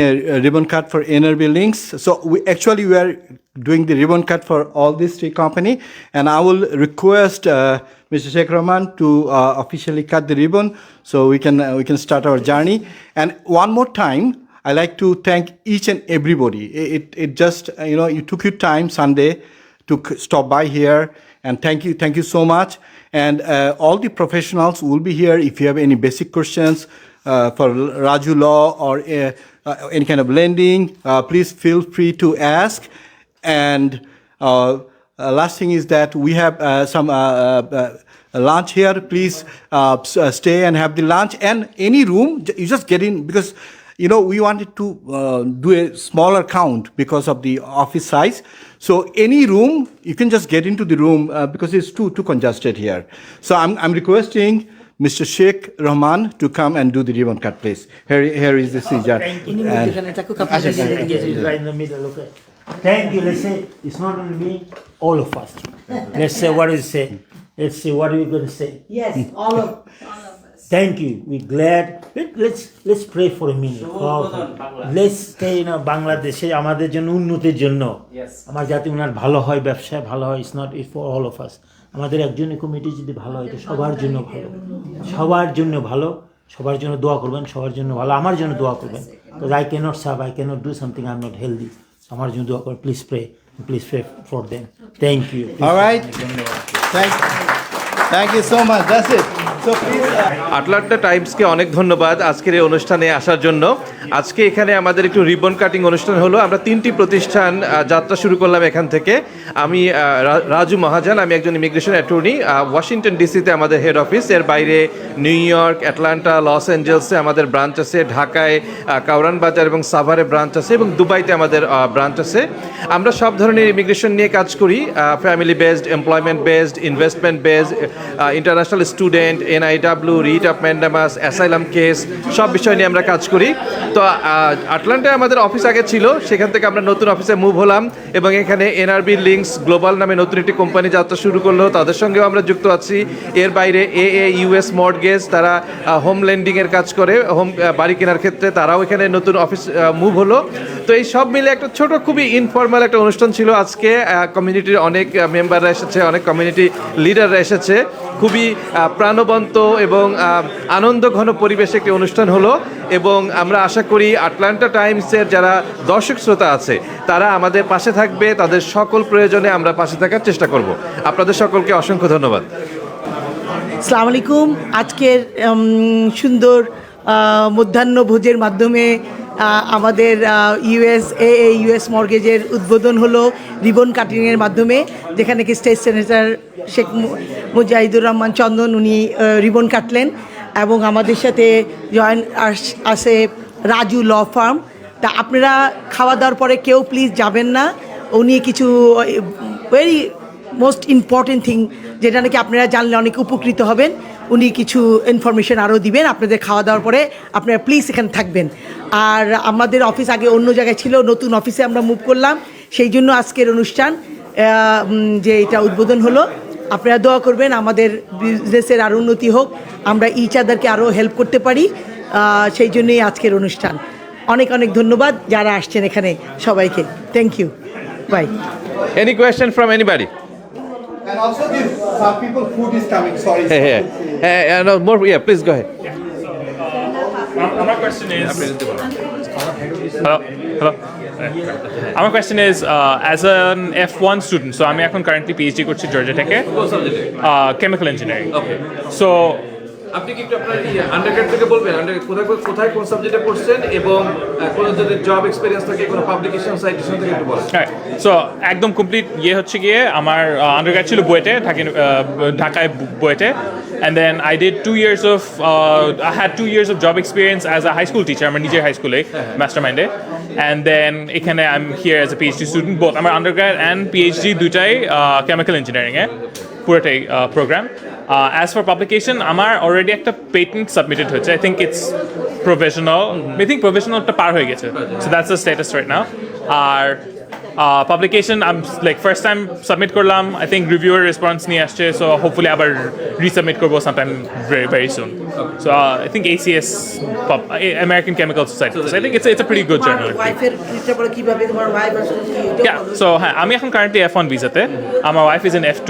a ribbon cut for NRB Links. So we are doing the ribbon cut for all these three company, and I will request Mr. Sheikh Rahman to officially cut the ribbon so we can start our journey. And one more time, I like to thank each and everybody. It just you took your time Sunday to stop by here, and thank you so much. And all the professionals will be here. If you have any basic questions for Raju Law or any kind of lending, please feel free to ask. And last thing is that we have some lunch here. Please stay and have the lunch. And any room, you just get in, because we wanted to do a smaller count because of the office size. So any room, you can just get into the room because it's too congested here. So I'm requesting Mr. Sheikh Rahman to come and do the ribbon cut, please. Here is the Caesar. Right in the middle, okay. Thank you. Let's say it's not only me, all of us. Let's say what do you say? Let's see what are we going to say? Yes, all of us. Thank you. We're glad. Let's pray for a minute. Let's stay in বাংলাদেশে আমাদের জন্য উন্নতির জন্য আমার যাতে উনার ভালো হয়, ব্যবসায় ভালো হয়। It's not it for all of us. আমাদের একজনের কমিটি যদি ভালো হয় তো সবার জন্য ভালো, সবার জন্য ভালো, সবার জন্য দোয়া করবেন, সবার জন্য ভালো, আমার জন্য দোয়া করবেন। Because I cannot serve, I cannot do something, I'm not healthy. আমার জন্য দোয়া করবেন. Please pray for them. Thank you. All right. Thank you so much. That's it. So please, Atlanta টাইমসকে অনেক ধন্যবাদ আজকের এই অনুষ্ঠানে আসার জন্য। আজকে এখানে আমাদের একটু রিবন কাটিং অনুষ্ঠান হলো। আমরা 3টি প্রতিষ্ঠান যাত্রা শুরু করলাম এখান থেকে। আমি রাজু মহাজন, আমি একজন ইমিগ্রেশন অ্যাটর্নি। ওয়াশিংটন ডিসিতে আমাদের হেড অফিস, এর বাইরে নিউ ইয়র্ক, অ্যাটলান্টা, লস অ্যাঞ্জেলসে আমাদের ব্রাঞ্চ আছে, ঢাকায় কাউরান বাজার এবং সাভারে ব্রাঞ্চ আছে, এবং দুবাইতে আমাদের ব্রাঞ্চ আছে। আমরা সব ধরনের ইমিগ্রেশন নিয়ে কাজ করি, family based, employment based, investment based, international student, NIW, writ of mandamus, asylum case, সব বিষয় নিয়ে আমরা কাজ করি। তো আটলান্টায় আমাদের অফিস আগে ছিল, সেখান থেকে আমরা নতুন অফিসে মুভ হলাম, এবং এখানে NRB লিঙ্কস গ্লোবাল নামে নতুন একটি কোম্পানি যাত্রা শুরু করলো, তাদের সঙ্গেও আমরা যুক্ত আছি। এর বাইরে AAUS মর্টগেজ, তারা হোম লেন্ডিংয়ের কাজ করে, বাড়ি কেনার ক্ষেত্রে, তারাও এখানে নতুন অফিস মুভ হলো। তো এই সব মিলে একটা ছোট, খুবই ইনফর্মাল একটা অনুষ্ঠান ছিল আজকে। কমিউনিটির অনেক মেম্বাররা এসেছে, অনেক কমিউনিটি লিডাররা এসেছে। খুবই প্রাণবন্ত এবং আনন্দ ঘন পরিবেশে একটি অনুষ্ঠান হলো, এবং আমরা আশা করি আটলান্টা টাইমসের যারা দর্শক শ্রোতা আছে তারা আমাদের পাশে থাকবে, তাদের সকল প্রয়োজনে আমরা পাশে থাকার চেষ্টা করব। আপনাদের সকলকে অসংখ্য ধন্যবাদ। আসসালামু আলাইকুম। আজকের সুন্দর মধ্যাহ্ন ভোজের মাধ্যমে আমাদের AAUS মর্গেজের উদ্বোধন হলো রিবন কাটিংয়ের মাধ্যমে, যেখানে কি স্টেট সেনেটর শেখ মুজাহিদুর রহমান চন্দন উনি রিবন কাটলেন, এবং আমাদের সাথে জয়েন আসে রাজু ল ফার্ম। তা আপনারা খাওয়া দাওয়ার পরে কেউ প্লিজ যাবেন না। উনি কিছু ভেরি মোস্ট ইম্পর্টেন্ট থিং, যেটা নাকি আপনারা জানলে অনেক উপকৃত হবেন, উনি কিছু ইনফরমেশন আরও দিবেন। আপনাদের খাওয়া দাওয়ার পরে আপনারা প্লিজ এখানে থাকবেন। আর আমাদের অফিস আগে অন্য জায়গায় ছিল, নতুন অফিসে আমরা মুভ করলাম, সেই জন্য আজকের অনুষ্ঠান যে এটা উদ্বোধন হলো। আপনারা দোয়া করবেন আমাদের বিজনেসের আরও উন্নতি হোক, আমরা ইচ আদারকে আরও হেল্প করতে পারি, সেই জন্যই আজকের অনুষ্ঠান। অনেক অনেক ধন্যবাদ যারা আসছেন এখানে সবাইকে। Thank you, bye. Any question from anybody? and also this, some people food is coming. Sorry. No, more. Yeah, please go ahead. My question is. Hello. My question is, as an F1 student, so I'm currently PhD করছি Georgia থেকে, chemical engineering. Okay. So আপনি কি একটু আপনার undergrad থেকে বলবেন, কোথায় কোন সাবজেক্টে পড়ছেন, এবং কোন ধরনের জব এক্সপেরিয়েন্স থেকে, কোন পাবলিকেশন সাইটেশন থেকে একটু বলেন। সো একদম কমপ্লিট হচ্ছে গিয়ে আমার আন্ডারগ্রেড ছিল বুয়েটে, ঢাকায় বুয়েটে, and then I did 2 years of I had 2 years of job experience as a high school teacher, আমার নিজের হাই স্কুলে মাস্টারমাইন্ডে, and then এখানে I'm here as a PhD student, both আমার আন্ডারগ্রেড and PhD দুটাই chemical engineering এ পুরোটাই programme. As for publication, আমার already একটা patent submitted হয়েছে. I think it's provisional. I think provisionalটা পার হয়ে গেছে. So that's the status right now. R Publication, I'm like first time submit করলাম, I think reviewer response নিয়ে আসছে, so hopefully আবার resubmit করবো sometime very very soon. So I think ACS, American Chemical Society. So I think it's a pretty good journal. ওয়াইফের ট্রিটটা পরে কিভাবে তোমার wife আসলে Yeah, so হ্যাঁ আমি এখন কারেন্টলি F1 ভিসাতে, আমার wife is in F2,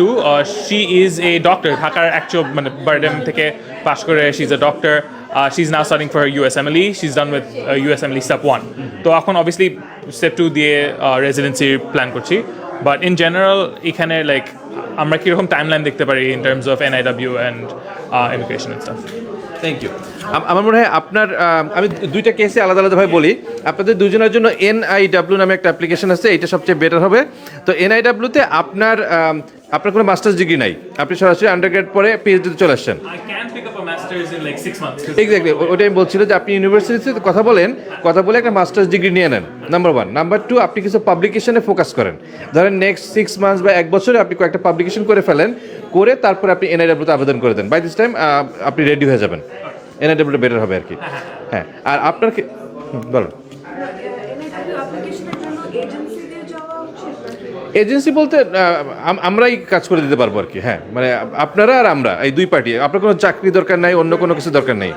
she is a doctor, ঢাকার অ্যাকচুয়াল মানে বারডেম থেকে পাশ করে she's a doctor. She's now studying for her USMLE. She's done with USMLE Step 1. তো এখন obviously Step 2 দিয়ে residency plan করছি, but in general এখানে like আমরা কীরকম টাইমলাইন দেখতে পারি in terms of NIW and immigration and stuff. Thank you. আমার মনে হয় আপনার আমি দুইটা কেসে আলাদা আলাদাভাবে বলি। আপনাদের দুজনের জন্য NIW নামে একটা অ্যাপ্লিকেশন আছে, এটা সবচেয়ে বেটার হবে। তো NIW-তে আপনার কোনো মাস্টার্স ডিগ্রি নাই, আপনি সরাসরি আন্ডারগ্রেড পরে পিএইচডিতে চলে আসছেন। I can pick up a master's in like 6 months. Exactly, ওটাই আমি বলছিল যে আপনি ইউনিভার্সিটিতে কথা বলে একটা মাস্টার্স ডিগ্রি নিয়ে নেন, নাম্বার 1। নাম্বার 2, আপনি কিছু পাবলিকেশনে ফোকাস করেন। ধরেন নেক্সট 6 মান্থস বা 1 বছরে আপনি কয়েকটা পাবলিকেশন করে ফেলেন, করে তারপরে আপনি NIW-তে আবেদন করে দেন। বাই দিস টাইম আপনি রেডি হয়ে যাবেন। NIW-টা বেটার হবে আর কি। হ্যাঁ, আর আপনার বলুন। এজেন্সি বলতে আমরাই কাজ করে দিতে পারবো আর কি। হ্যাঁ, মানে আপনারা আর আমরা, এই দুই পার্টি। আপনার কোনো চাকরি দরকার নাই, অন্য কোনো কিছু দরকার নেই।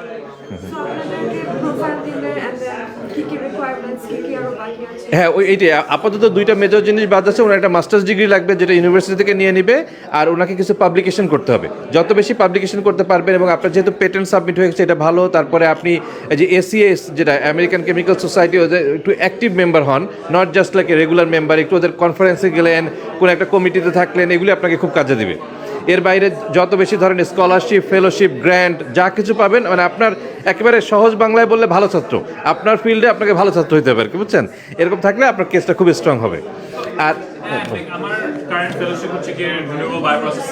হ্যাঁ, এইটাই আপাতত দুইটা মেজর জিনিস বাদ আছে। ওনার একটা মাস্টার্স ডিগ্রি লাগবে, যেটা ইউনিভার্সিটি থেকে নিয়ে নিবে, আর ওনাকে কিছু পাবলিকেশন করতে হবে। যত বেশি পাবলিকেশন করতে পারবেন, এবং আপনার যেহেতু পেটেন্ট সাবমিট হয়ে গেছে এটা ভালো। তারপরে আপনি এই যে ACS, যেটা আমেরিকান কেমিক্যাল সোসাইটি, ওদের একটু অ্যাক্টিভ মেম্বার হন, not just like a regular member. একটু ওদের কনফারেন্সে গেলেন, কোনো একটা কমিটিতে থাকলেন, এগুলি আপনাকে খুব কাজে দিবে। এর বাইরে যত বেশি ধরেন স্কলারশিপ, ফেলোশিপ, গ্র্যান্ট যা কিছু পাবেন, মানে আপনার একেবারে সহজ বাংলায় বললে ভালো ছাত্র, আপনার ফিল্ডে আপনাকে ভালো ছাত্র হতে হবে আর কি, বুঝছেন? এরকম থাকলে আপনার কেসটা খুব স্ট্রং হবে। আর আমার কারেন্ট ফেলোশিপ হচ্ছে কি রিনিউয়েবল বায়োপ্রসেস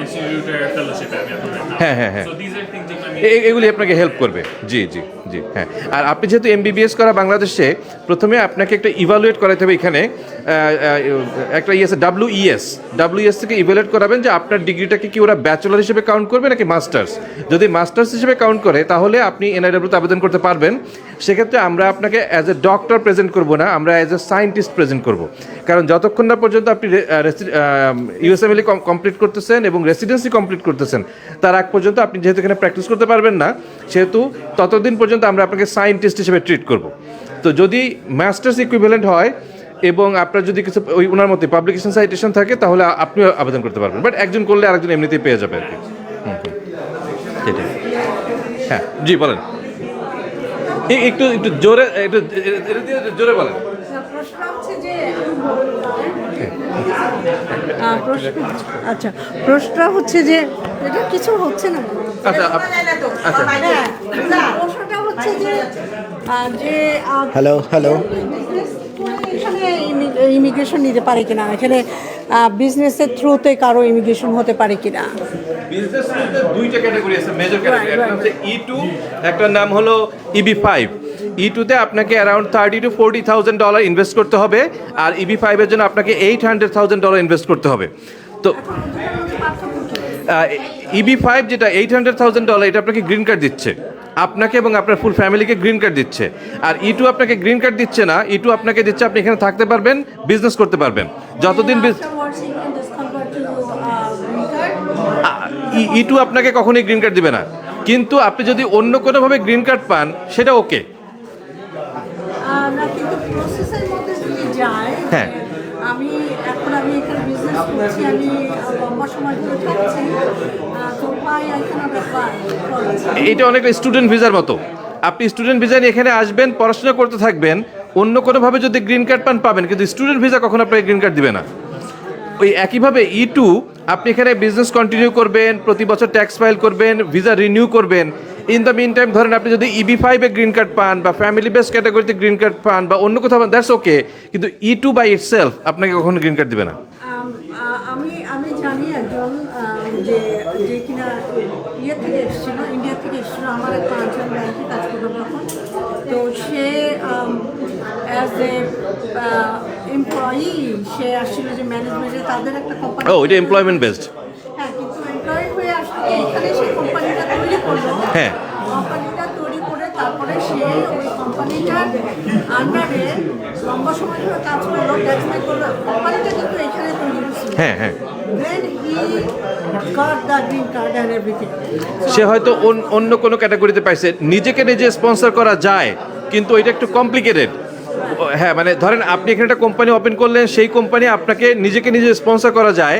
ইনস্টিটিউটের ফেলোশিপ আমি এখন right now. হ্যাঁ। So these are things that এগুলি আপনাকে হেল্প করবে। জি। হ্যাঁ, আর আপনি যেহেতু MBBS করা বাংলাদেশে, প্রথমে আপনাকে একটা ইভালুয়েট করাতে হবে। এখানে একটা আছে WES থেকে ইভালুয়েট করাবেন যে আপনার ডিগ্রিটাকে কি ওরা ব্যাচেলর হিসেবে কাউন্ট করবে নাকি মাস্টার্স। যদি মাস্টার্স হিসেবে কাউন্ট করে তাহলে আপনি NIW-তে আবেদন করতে পারবেন। সেক্ষেত্রে আমরা আপনাকে অ্যাজ এ ডক্টর প্রেজেন্ট করবো না, আমরা অ্যাজ এ সায়েন্টিস্ট প্রেজেন্ট করবো। কারণ যতক্ষণ না পর্যন্ত আপনি USMLE কমপ্লিট করতেছেন এবং রেসিডেন্সি কমপ্লিট করতেছেন, তার আগ পর্যন্ত আপনি যেহেতু এখানে প্র্যাকটিস করতে পারবেন না, সেহেতু ততদিন পর্যন্ত আমরা আপনাকে সায়েন্টিস্ট হিসেবে ট্রিট করব। তো যদি মাস্টার্স ইকুইভ্যালেন্ট হয় এবং আপনার যদি কিছু ওই ওনার মধ্যে পাবলিকেশন সাইটেশন থাকে, তাহলে আপনিও আবেদন করতে পারবেন। বাট একজন করলে আরেকজন এমনিতেই পেয়ে যাবে আর কি। সেটাই। হ্যাঁ, জি বলেন। একটু জোরে, জোরে বলেন। প্রশ্নটা হচ্ছে যে এটা কিছু হচ্ছে না। আচ্ছা। প্রশ্নটা হচ্ছে যে হ্যালো এখানে ইমিগ্রেশন নিতে পারে কিনা, এখানে বিজনেসের থ্রুতে কারো ইমিগ্রেশন হতে পারে কিনা। বিজনেস মধ্যে দুইটা ক্যাটাগরি আছে, মেজর ক্যাটাগরি। একটা হচ্ছে E2, একটা নাম হলো EB5। E2-তে আপনাকে অ্যারাউন্ড $30,000 to $40,000 ইনভেস্ট করতে হবে, আর EB5 এর জন্য আপনাকে $800,000 ইনভেস্ট করতে হবে। তো EB5 যেটা $800,000, এটা আপনাকে গ্রিন কার্ড দিচ্ছে, আপনাকে এবং আপনার ফুল ফ্যামিলিকে গ্রিন কার্ড দিচ্ছে। আর E2 আপনাকে গ্রিন কার্ড দিচ্ছে না, E2 আপনাকে দিচ্ছে আপনি এখানে থাকতে পারবেন, বিজনেস করতে পারবেন যতদিন। E2 আপনাকে কখনোই গ্রিন কার্ড দিবে না, কিন্তু আপনি যদি অন্য কোনোভাবে গ্রিন কার্ড পান সেটা ওকে। হ্যাঁ, আমি এখানে বিজনেস করছি, আমি লম্বা সময় ধরে থাকছি, তো ভাই এখানে এটা অনেকটা স্টুডেন্ট ভিসার মতো। আপনি স্টুডেন্ট ভিসা নিয়ে এখানে আসবেন, পড়াশোনা করতে থাকবেন, অন্য কোনোভাবে যদি গ্রিন কার্ড পাবেন, কিন্তু স্টুডেন্ট ভিসা কখনো আপনাকে গ্রিন কার্ড দিবে না। ওই একইভাবে E2 আপনি এখানে বিজনেস কন্টিনিউ করবেন, প্রতি বছর ট্যাক্স ফাইল করবেন, ভিসা রিনিউ করবেন। ইন দ্য মিন টাইম ধরেন আপনি যদি EB5 এ গ্রিন কার্ড পান বা ফ্যামিলি বেস ক্যাটাগরিতে গ্রিন কার্ড পান বা অন্য কোথাও পান, দ্যাটস ওকে, কিন্তু E2 বাই ইটসেলফ আপনাকে কখনো গ্রিন কার্ড দিবে না। আমি জানি একজন যে কিনা থেকে এসেছিল, ইন্ডিয়া থেকে এসেছিল, আমার একটা আঞ্চলিক ব্যাংকে কাজ করতো তখন। তো সে অ্যাজ এ এমপ্লয়ি সে আসছিল যে ম্যানেজমেন্টে তাদের একটা কোম্পানি। এটা এমপ্লয়মেন্ট বেসড। হ্যাঁ, কিন্তু এমপ্লয়ি হয়ে আসলে এখানে সেই কোম্পানিটা তৈরি করলো। হ্যাঁ, কোম্পানিটা তৈরি করে তারপরে সে ওই কোম্পানিটার আন্ডারে লম্বা সময় ধরে কাজ করলো, ট্যাক্স পে করলো, কোম্পানিটা কিন্তু এখানে তৈরি হয়েছিল। হ্যাঁ হ্যাঁ Then he got the green card and everything. সে হয়তো অন্য কোনো ক্যাটাগরিতে পাইছে, নিজেকে নিজে স্পন্সর করা যায় কিন্তু এটা একটু কমপ্লিকেটেড। হ্যাঁ মানে ধরেন আপনি এখানে একটা কোম্পানি ওপেন করলেন, সেই কোম্পানি আপনাকে নিজেকে নিজে স্পন্সর করা যায়,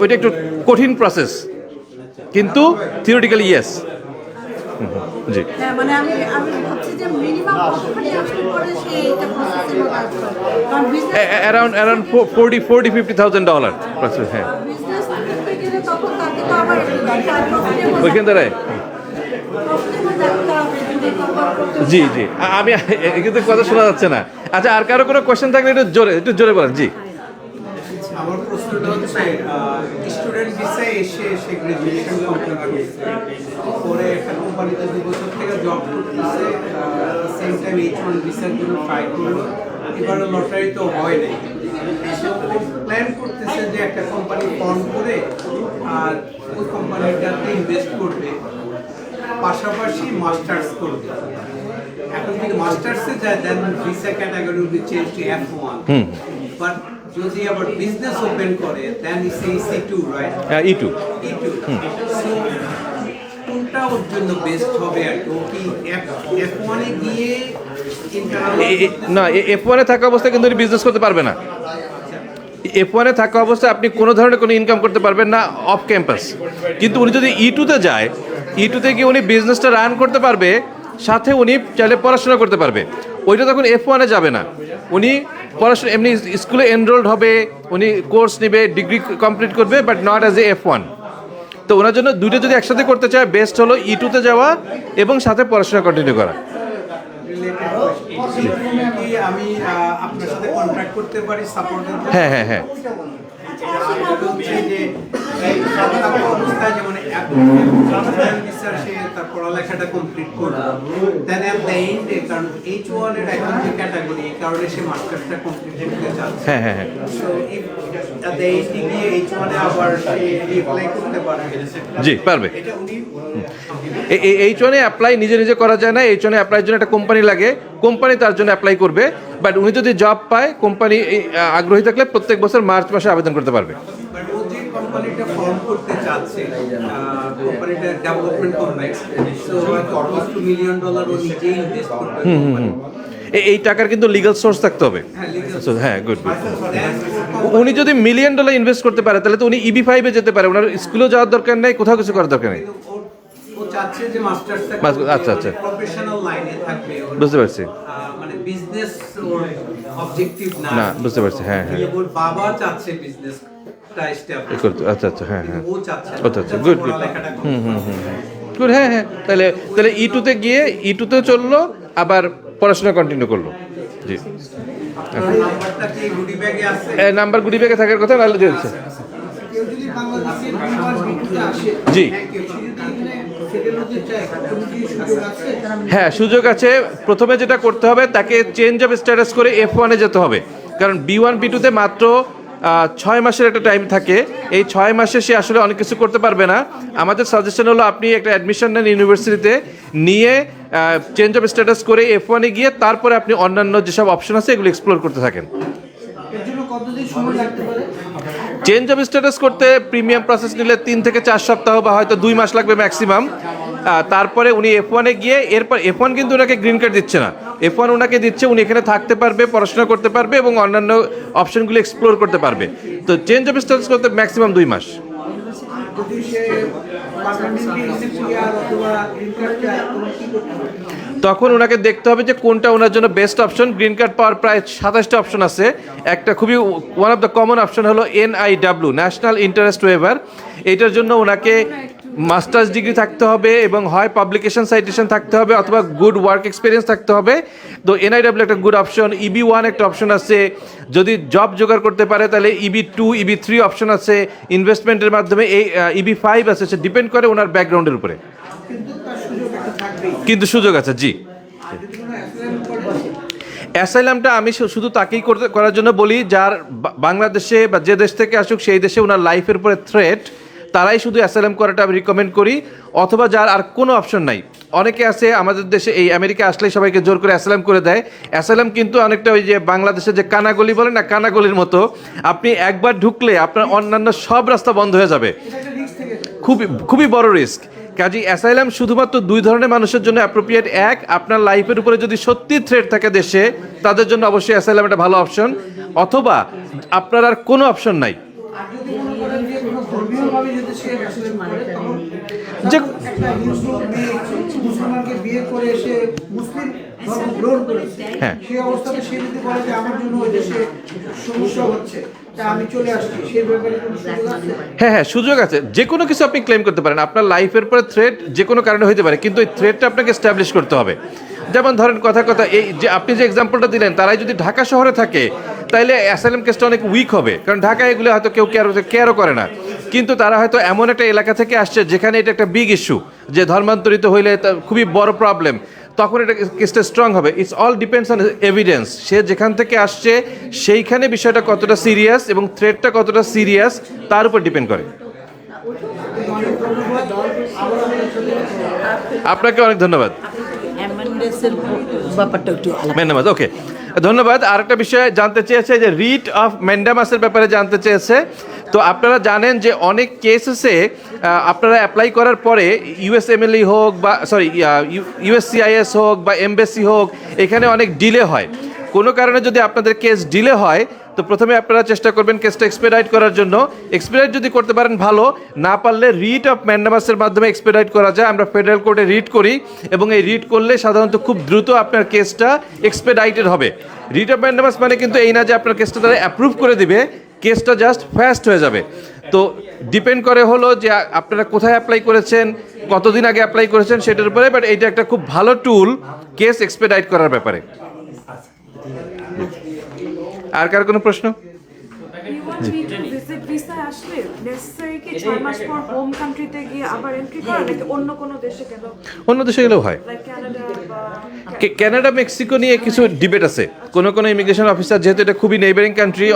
ওইটা একটু কঠিন প্রসেস, কিন্তু থিওরিটিক্যালি ইয়েস। জি হ্যাঁ, মানে আমি ভাবছি যে মিনিমাম কতখানি আসলে পরে সে এটা প্রসেসিং কাজ করে, কারণ অ্যারাউন্ড $40,000-50,000 প্রসেস। হ্যাঁ বিজনেস করতে গেলে তখন তাকে তো আবার ওইখান দাঁড়ায়। জি জি আমি কিন্তু কথা শোনা যাচ্ছে না। আচ্ছা আর কারো কোনো কোয়েশ্চেন থাকলে একটু জোরে বলেন। জি আমার প্রশ্নটা হচ্ছে স্টুডেন্ট ভিসায় এসে সে গ্রাজুয়েশন কমপ্লিট করছে, পরে একটা কোম্পানিতে 2 বছর থেকে জব করতেছে, সেম টাইম H1 ভিসার জন্য ট্রাই করলো, এবারে লটারি তো হয় নাই, প্ল্যান করতেছে যে একটা কোম্পানি ফর্ম করে আর ওই কোম্পানিটাতে ইনভেস্ট করবে, পাশাপাশি মাস্টার্স করবে। এখন যদি মাস্টার্সে যায় then visa category will be change to F1, but যদি আবার বিজনেস ওপেন করে দেন it's EC2, right? E2 so কোনটা ওর জন্য বেস্ট হবে? আর কি F1 এ গিয়ে না F1 এ থাকা অবস্থায় কিন্তু বিজনেস করতে পারবে না। F1 এ থাকা অবস্থায় আপনি কোনো ধরনের কোনো ইনকাম করতে পারবেন না অফ ক্যাম্পাস, কিন্তু উনি যদি E2-তে যায়, E2-তে গিয়ে উনি বিজনেসটা রান করতে পারবে, সাথে উনি চাইলে পড়াশোনা করতে পারবে। ওইটা তখন F1 এ যাবে না, উনি পড়াশোনা এমনি স্কুলে এনরোলড হবে, উনি কোর্স নেবে, ডিগ্রি কমপ্লিট করবে, but not as a F1। তো ওনার জন্য দুটো যদি একসাথে করতে চায় বেস্ট হলো E2-তে যাওয়া এবং সাথে পড়াশোনা কন্টিনিউ করা। কি আমি আপনার সাথে কন্ট্যাক্ট করতে পারি সাপোর্টের জন্য? হ্যাঁ হ্যাঁ হ্যাঁ হচ্ছে যে এই অবস্থায় যেমন ভিসার সে তার পড়ালেখাটা কমপ্লিট করলো, দেন এট দ্য এন্ডে কারণ H1 এর এখন যে ক্যাটাগরি, এই কারণে সে মাস্টার্সটা কমপ্লিট করতে চাচ্ছে। হ্যাঁ হ্যাঁ হ্যাঁ সো ইফ এট দ্য এন্ডে গিয়ে H1 এ আবার সে অ্যাপ্লাই করতে পারে। জি পারবে। এটা উনি H1 এ অ্যাপ্লাই নিজে নিজে করা যায় না, H1 এ অ্যাপ্লাইয়ের জন্য একটা কোম্পানি লাগে, কোম্পানি তার জন্য অ্যাপ্লাই করবে, বাট উনি যদি জব পায়, কোম্পানি আগ্রহী থাকলে প্রত্যেক বছর মার্চ মাসে আবেদন করতে পারবে। বাট ও যে কোম্পানিটা ফর্ম করতে চাচ্ছে, কোম্পানিটা development company, so almost $2 million ও নিজেই ইনভেস্ট করবে। এই টাকার কিন্তু লিগ্যাল সোর্স থাকতে হবে। হ্যাঁ গুড গুড। উনি যদি $1 মিলিয়ন ইনভেস্ট করতে পারে তাহলে তো উনি EB5 এ যেতে পারে, ওনার স্কুলেও যাওয়ার দরকার নেই, কোথাও কিছু করার দরকার নেই। ও চাচ্ছে যে মাস্টার্সটা আচ্ছা আচ্ছা প্রফেশনাল লাইনে থাকবে, বুঝতে পারছি। মানে বিজনেস ওর অবজেক্টিভ না। না বুঝতে পারছি। হ্যাঁ হ্যাঁ ওর বাবা চাচ্ছে বিজনেসটা এস্টাবলিশ করতে। আচ্ছা আচ্ছা হ্যাঁ হ্যাঁ ও চাচ্ছে আচ্ছা আচ্ছা গুড গুড গুড। হ্যাঁ হ্যাঁ তাহলে E2-তে গিয়ে E2-তে চললো, আবার পড়াশোনা কন্টিনিউ করলো। জি নাম্বারটা কি গুডি ব্যাগে আছে? নাম্বার গুডি ব্যাগে থাকার কথা, নাহলে দিয়েছে। কেউ যদি বাংলাদেশের বিমান ভিত্তিতে আসে, জি হ্যাঁ সুযোগ আছে। প্রথমে যেটা করতে হবে তাকে চেঞ্জ অফ স্ট্যাটাস করে F1 এ যেতে হবে, কারণ B1 B2-তে মাত্র 6 মাসের একটা টাইম থাকে। এই 6 মাসে সে আসলে অনেক কিছু করতে পারবে না। আমাদের সাজেশন হলো আপনি একটা অ্যাডমিশন নেন ইউনিভার্সিটিতে, নিয়ে চেঞ্জ অফ স্ট্যাটাস করে F1 এ গিয়ে তারপরে আপনি অন্যান্য যেসব অপশন আছে এগুলো এক্সপ্লোর করতে থাকেন। এর জন্য কতদিন সময় লাগতে পারে? চেঞ্জ অফ স্ট্যাটাস করতে প্রিমিয়াম প্রসেস নিলে 3 থেকে 4 সপ্তাহ বা হয়তো 2 মাস লাগবে ম্যাক্সিমাম। তারপরে উনি F1 এ গিয়ে, এরপর F1 কিন্তু ওনাকে গ্রিন কার্ড দিচ্ছে না, F1 ওনাকে দিচ্ছে উনি এখানে থাকতে পারবে, পড়াশোনা করতে পারবে এবং অন্যান্য অপশনগুলো এক্সপ্লোর করতে পারবে। তো চেঞ্জ অফ স্ট্যাটাস করতে ম্যাক্সিমাম 2 মাস। যদি সে পার্মানেন্টলি রেসিডেন্সিয়াল অথবা গ্রিন কার্ড চায় তখন কি করতে হবে? তখন ওনাকে দেখতে হবে যে কোনটা ওনার জন্য বেস্ট অপশন। গ্রিন কার্ড পাওয়ার প্রায় 27টা অপশন আছে। একটা খুবই one of the common option হলো NIW, ন্যাশনাল ইন্টারেস্ট ওয়েভার। এইটার জন্য ওনাকে মাস্টার্স ডিগ্রি থাকতে হবে এবং হয় পাবলিকেশন সাইটেশন থাকতে হবে অথবা গুড ওয়ার্ক এক্সপিরিয়েন্স থাকতে হবে। তো NIW একটা গুড অপশন। EB1 একটা অপশন আছে, যদি জব জোগাড় করতে পারে তাহলে EB2 EB3 অপশন আছে। ইনভেস্টমেন্টের মাধ্যমে এই EB5 আছে, সে ডিপেন্ড করে ওনার ব্যাকগ্রাউন্ডের উপরে, কিন্তু সুযোগ আছে। জি অ্যাসাইলামটা আমি শুধু তাকেই করার জন্য বলি যার বাংলাদেশে বা যে দেশ থেকে আসুক সেই দেশে ওনার লাইফের উপরে থ্রেট, তারাই শুধু অ্যাসাইলাম করাটা আমি রিকমেন্ড করি, অথবা যার আর কোনো অপশন নাই। অনেকে আছে আমাদের দেশে এই আমেরিকা আসলেই সবাইকে জোর করে অ্যাসাইলাম করে দেয়। অ্যাসাইলাম কিন্তু অনেকটা ওই যে বাংলাদেশে যে কানাগলি বলে না, কানাগলির মতো। আপনি একবার ঢুকলে আপনার অন্যান্য সব রাস্তা বন্ধ হয়ে যাবে, খুবই খুবই বড় রিস্ক। কাজী অ্যাসাইলাম শুধুমাত্র দুই ধরনের মানুষের জন্য অ্যাপ্রোপ্রিয়েট। এক, আপনার লাইফের উপরে যদি সত্যি থ্রেট থাকে দেশে, তাদের জন্য অবশ্যই অ্যাসাইলাম একটা ভালো অপশন, অথবা আপনার আর কোনো অপশন নাই। আর যদি মনে করেন যে কোনো ধর্মীয়ভাবে যদি সে অ্যাসিলেন্ট করে, তখন যে একটা হিন্দু মেয়ে মুসলমানকে বিয়ে করে সে মুসলিম ধর্ম গ্রহণ করেছে, হ্যাঁ। সেই অবস্থাতে সে যদি বলে যে আমার জন্য ওই দেশে সমস্যা হচ্ছে, তা আমি চলে আসছি, সেই ব্যাপারে কোনো সুযোগ আছে? হ্যাঁ হ্যাঁ, সুযোগ আছে। যে কোনো কিছু আপনি ক্লেম করতে পারেন। আপনার লাইফের পরে থ্রেট যে কোনো কারণে হতে পারে, কিন্তু এই থ্রেটটা আপনাকে এস্টাবলিশ করতে হবে। যেমন ধরেন কথা এই যে আপনি যে এক্সাম্পলটা দিলেন, তারাই যদি ঢাকা শহরে থাকে তাহলে অ্যাসাইলাম কেসটা অনেক উইক হবে, কারণ ঢাকায় এগুলো হয়তো কেউ কেয়ারও করে না। কিন্তু তারা হয়তো এমন একটা এলাকা থেকে আসছে যেখানে এটা একটা বিগ ইস্যু, যে ধর্মান্তরিত হইলে তা খুবই বড় প্রবলেম, তখন এটা কেসটা স্ট্রং হবে। It's all depends on evidence. সে যেখান থেকে আসছে সেইখানে বিষয়টা কতটা সিরিয়াস এবং থ্রেটটা কতটা সিরিয়াস তার উপর ডিপেন্ড করে। আপনাকে অনেক ধন্যবাদ। অ্যামেন্ডেসের ব্যাপারটা একটু আলাদা। ম্যান্ডামাস, ওকে, ধন্যবাদ। আরেকটা বিষয় জানতে চেয়েছে যে রিট অফ ম্যান্ডামাসের ব্যাপারে জানতে চেয়েছে। তো আপনারা জানেন যে অনেক কেসেসে আপনারা অ্যাপ্লাই করার পরে ইউএসএমএলই হোক বা ইউএসসিআইএস হোক বা এমবেসি হোক, এখানে অনেক ডিলে হয়। কোনো কারণে যদি আপনাদের কেস ডিলে হয়, তো প্রথমে আপনারা চেষ্টা করবেন কেসটা এক্সপেডাইট করার জন্য। এক্সপেডাইট যদি করতে পারেন ভালো, না পারলে রিট অফ ম্যান্ডামাসের মাধ্যমে এক্সপেডাইট করা যায়। আমরা ফেডারেল কোর্টে রিট করি এবং এই রিট করলে সাধারণত খুব দ্রুত আপনার কেসটা এক্সপেডাইটেড হবে। রিট অফ ম্যান্ডামাস মানে কিন্তু এই না যে আপনার কেসটা তারা অ্যাপ্রুভ করে দিবে, কেসটা জাস্ট ফাস্ট হয়ে যাবে। তো ডিপেন্ড করে হলো যে আপনারা কোথায় অ্যাপ্লাই করেছেন, কতদিন আগে অ্যাপ্লাই করেছেন সেটার উপরে। বাট এইটা একটা খুব ভালো টুল কেস এক্সপেডাইট করার ব্যাপারে। আর কার কোনো প্রশ্ন? ভিসা আসলে নেসেসারি কি 6 মাস পর হোম কান্ট্রিতে গিয়ে আবার এন্ট্রি করা, নাকি অন্য কোনো দেশে গেল, অন্য দেশে গেলেও হয়। লাইক কানাডা বা কানাডা, মেক্সিকো নিয়ে কিছু ডিবেট আছে। কোনো ইমিগ্রেশন অফিসার, যেহেতু এটা খুবই নেইবারিং কান্ট্রি,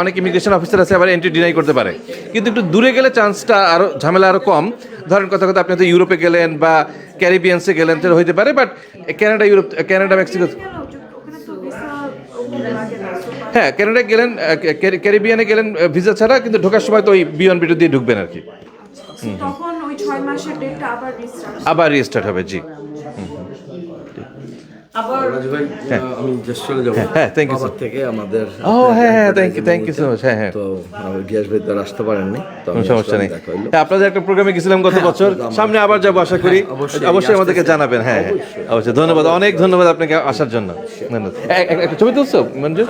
অনেক ইমিগ্রেশন অফিসার আছে আবার এন্ট্রি ডিনাই করতে পারে। কিন্তু একটু দূরে গেলে চান্সটা আরও ঝামেলা আরও কম। ধরেন কথা আপনি তো ইউরোপে গেলেন বা ক্যারিবিয়ানসে গেলেন, তো হইতে পারে। বাট কানাডা মেক্সিকো, ওখানে তো ভিসা লাগে না। হ্যাঁ, কানাডায় গেলেন, ক্যারিবিয়ানে গেলেন ভিসা ছাড়া, কিন্তু ঢোকার সময় তো ওই B1 B2 দিয়ে ঢুকবেন আর কি। তখন ওই 6 মাসের ডেটটা আবার রিস্টার্ট। আবার রিস্টার্ট হবে, জি। রাজু ভাই, আমি জাস্ট চলে যাবো। হ্যাঁ, thank you, sir. বাবার থেকে আমাদের হ্যাঁ, থ্যাংক ইউ সো মাচ। হ্যাঁ, তো গিয়াস ভাই তো আর আসতে পারেননি, তো আমি সমস্যা নেই। দেখা হলো। হ্যাঁ, আপনাদের একটা প্রোগ্রামে গেছিলাম গত বছর, সামনে আবার যাবো আশা করি। অবশ্যই আমাদেরকে জানাবেন। হ্যাঁ, অবশ্যই। ধন্যবাদ, অনেক ধন্যবাদ আপনাকে আসার জন্য। ধন্যবাদ। একটা ছবি তুলছো মঞ্জু?